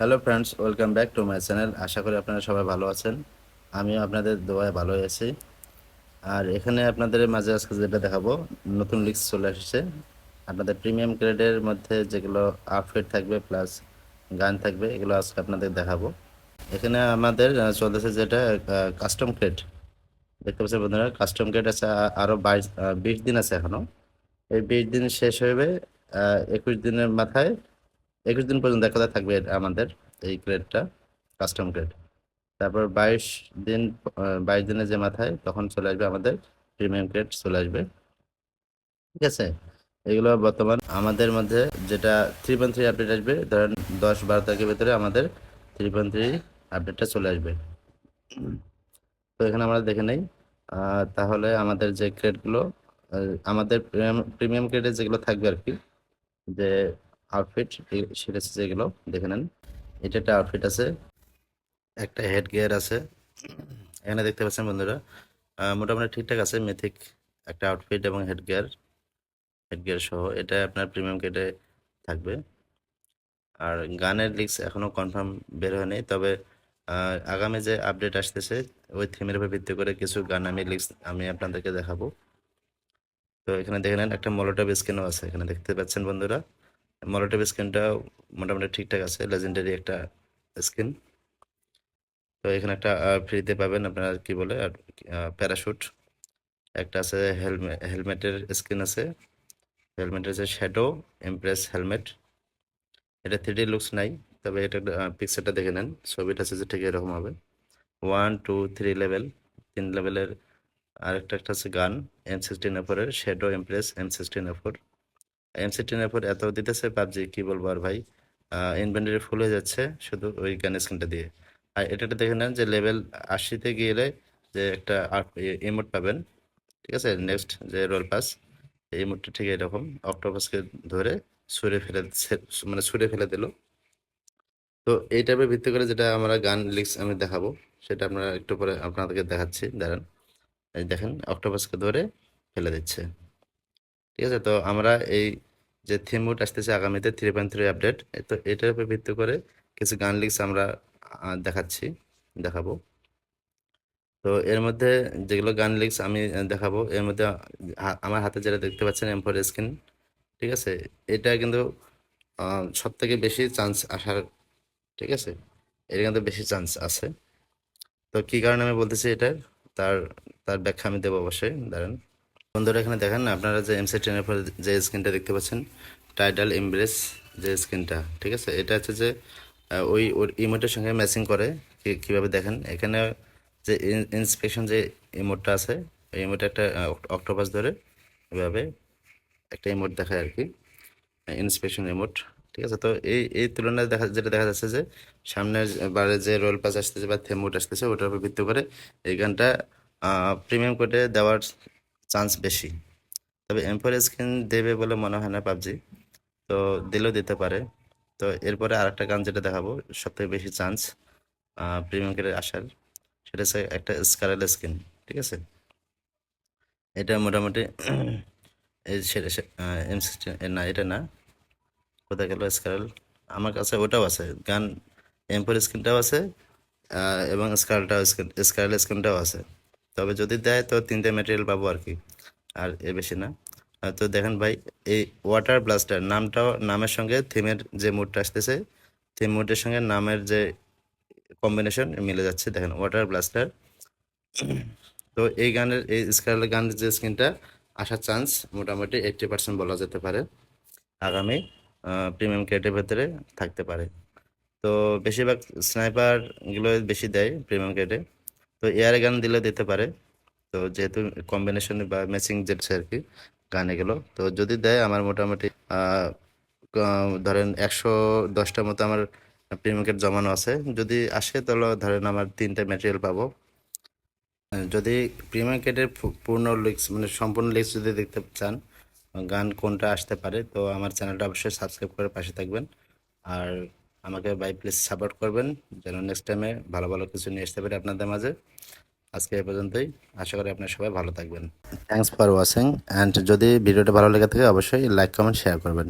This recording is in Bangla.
Hello friends, welcome back to my channel. আশা করি আপনারা সবাই ভালো আছেন। আমিও আপনাদের দোয়ায় ভালো আছি। আর এখানে আপনাদের মাঝে আজকে যেটা দেখাবো, নতুন লিস্ট চলে এসেছে। আপনাদের প্রিমিয়াম গ্রেডের মধ্যে যেগুলো আউটফিট থাকবে প্লাস গান থাকবে, এগুলো আজকে আপনাদের দেখাবো। এখানে আমাদের চলতেছে যেটা কাস্টম ক্রেড। দেখতে পাচ্ছেন বন্ধুরা, কাস্টম ক্রেড আছে আরও 20 দিন আছে এখনো। এই 20 দিন শেষ হয়ে 21 দিনের মাথায় 21 দিন পর্যন্ত এক কথা থাকবে আমাদের এই গ্রেডটা, কাস্টম গ্রেড। তারপর 22 দিন, 22 দিনের যে মাথায় তখন চলে আসবে আমাদের প্রিমিয়াম গ্রেড চলে আসবে। ঠিক আছে, এগুলো বর্তমান আমাদের মধ্যে যেটা 3.3 আপডেট আসবে, ধরেন 10-12 তারিখের ভিতরে আমাদের 3.3 আপডেটটা চলে আসবে। তো এখানে আমরা দেখে নেই। তাহলে আমাদের যে গ্রেডগুলো, আমাদের প্রিমিয়াম গ্রেডে যেগুলো থাকবে আর কি, যে আউটফিট, সেটা হচ্ছে যেগুলো দেখে নেন। এটা একটা আউটফিট আছে, একটা হেড গিয়ার আছে। এখানে দেখতে পাচ্ছেন বন্ধুরা, মোটামুটি ঠিকঠাক আছে। মিথিক একটা আউটফিট এবং হেড গিয়ার সহ এটা আপনার প্রিমিয়াম কেটে থাকবে। আর গানের লিস্ট এখনো কনফার্ম বের হয়নি, তবে আগামী যে আপডেট আসতেছে ওই থিমের উপর ভিত্তি করে কিছু গান আমি আপনাদেরকে দেখাবো। তো এখানে দেখে নেন, একটা মলোটভ স্কিনও আছে। এখানে দেখতে পাচ্ছেন বন্ধুরা, মলোটভ স্কিনটাও মোটামুটি ঠিকঠাক আছে, লেজেন্ডারি একটা স্কিন। তো এখানে একটা ফ্রিতে পাবেন আপনার কি বলে আর প্যারাশুট একটা আছে, হেলমেটের স্কিন আছে। হেলমেটের যে শ্যাডো এমপ্রেস হেলমেট, এটা 3D লুকস নাই, তবে এটা পিকচারটা দেখে নেন, ছবিটা আছে যে ঠিক এরকম হবে। 1 2 3 লেভেল, 3 লেভেলের। একটা আছে গান M16A4 এর শ্যাডো এমপ্রেস M16A4। M16A4 এত দিতেছে পাবজি, কি বলবো আর ভাই, ইনভেন্টরি ফুল হয়ে যাচ্ছে শুধু ওই গান স্কিনটা দিয়ে। আর এটা দেখে নেন যে লেভেল 80-তে গেলে যে একটা ইমোট পাবেন। ঠিক আছে, নেক্সট যে রোল পাস, এই মুডটা ঠিক এরকম, অক্টোপাসকে ধরে ছুঁড়ে ফেলে দিল। তো এই টাইপের ভিত্তি করে যেটা আমরা গান লিস্ট আমি দেখাবো, সেটা আপনারা একটু পরে আপনাদেরকে দেখাচ্ছি, দাঁড়ান। এই দেখেন, অক্টোপাসকে ধরে ফেলে দিচ্ছে। ঠিক আছে, তো আমরা এই যে থিম মুড আসতেছে আগামীতে 3.3 আপডেট, তো এটার উপর ভিত্তি করে কিছু গান লিস্ট আমরা দেখাবো। তো এর মধ্যে যেগুলো গান লিস্ট আমি দেখাবো, এর মধ্যে আমার হাতে যেটা দেখতে পাচ্ছেন M4 স্ক্রিন। ঠিক আছে, এটা কিন্তু সব থেকে বেশি চান্স আসার। ঠিক আছে, এর কিন্তু বেশি চান্স আছে। তো কি কারণে আমি বলতেছি এটার, তার তার ব্যাখ্যা আমি দেবো অবশ্যই, দাঁড়ান। বন্ধুরা এখানে দেখেন, আপনারা যে M7 এর যে স্ক্রিনটা দেখতে পাচ্ছেন, টাইডাল এমব্রেস যে স্ক্রিনটা, ঠিক আছে, এটা হচ্ছে যে ওর ইমোটের সঙ্গে ম্যাচিং করে। কিভাবে দেখেন, এখানে যে ইন্সপেকশন যে ইমোটটা আছে, এই ইমোটে একটা অক্টোপাস ধরে এভাবে একটা ইমোট দেখায় আর কি, ইন্সপেকশন ইমোট। ঠিক আছে, তো এই তুলনায় যেটা দেখা যাচ্ছে যে সামনের বারে যে রোল পাস আসতেছে বা থেমোট আসতেছে, ওটার উপর ভিত্তি করে এই গানটা প্রিমিয়াম কোডে দেওয়ার চান্স বেশি। তবে M4 স্ক্রিন দেবে বলে মনে হয় না পাবজি, তো দিলেও দিতে পারে। তো এরপরে আরেকটা গান যেটা দেখাবো, সবথেকে বেশি চান্স প্রিমিয়াম কোডে আসার, সেটা হচ্ছে একটা স্কারেল স্কিন। ঠিক আছে, এটা মোটামুটি এই সেটা M16 না, এটা না, কোথায় গেল স্কারেল, আমার কাছে ওটাও আছে গান, M4 স্ক্রিনটাও আছে, এবং স্কারেল স্ক্রিনটাও আছে। তবে যদি দেয় তো 3টে ম্যাটেরিয়াল পাবো আর কি, আর এর বেশি না। তো দেখেন ভাই, এই ওয়াটার ব্লাস্টার নামের সঙ্গে থিমের যে মুডটা আসতেছে, থিম মুডের সঙ্গে নামের যে কম্বিনেশন মিলে যাচ্ছে, দেখেন ওয়াটার ব্লাস্টার। তো এই স্কারেল গানের যে স্ক্রিনটা আসার চান্স মোটামুটি 80% বলা যেতে পারে, আগামী প্রিমিয়াম ক্রেটের ভেতরে থাকতে পারে। তো বেশিরভাগ স্নাইপারগুলো বেশি দেয় প্রিমিয়াম ক্রেটে, তো এয়ার গান দিলে দিতে পারে। তো যেহেতু কম্বিনেশন বা ম্যাচিং যেটা আর কি গান এগুলো, তো যদি দেয় আমার মোটামুটি ধরেন 110টার মতো আমার প্রিমিয়াম ক্রেট জমানো আছে। যদি আসে তাহলে ধরেন আমার 3টে ম্যাটেরিয়াল পাবো। যদি প্রিমিয়াম ক্রেটের পূর্ণ লিস্ট মানে সম্পূর্ণ লিস্ট যদি দেখতে চান, গান কোনটা আসতে পারে, তো আমার চ্যানেলটা অবশ্যই সাবস্ক্রাইব করে পাশে থাকবেন। আর আমাকে বাই প্লিজ সাপোর্ট করবেন, যেন নেক্সট টাইমে ভালো ভালো কিছু নিয়ে আসতে পারি আপনাদের মাঝে। আজকে এ পর্যন্তই, আশা করি আপনারা সবাই ভালো থাকবেন। থ্যাংকস ফর ওয়াচিং, অ্যান্ড যদি ভিডিওটা ভালো লেগে থাকে অবশ্যই লাইক কমেন্ট শেয়ার করবেন।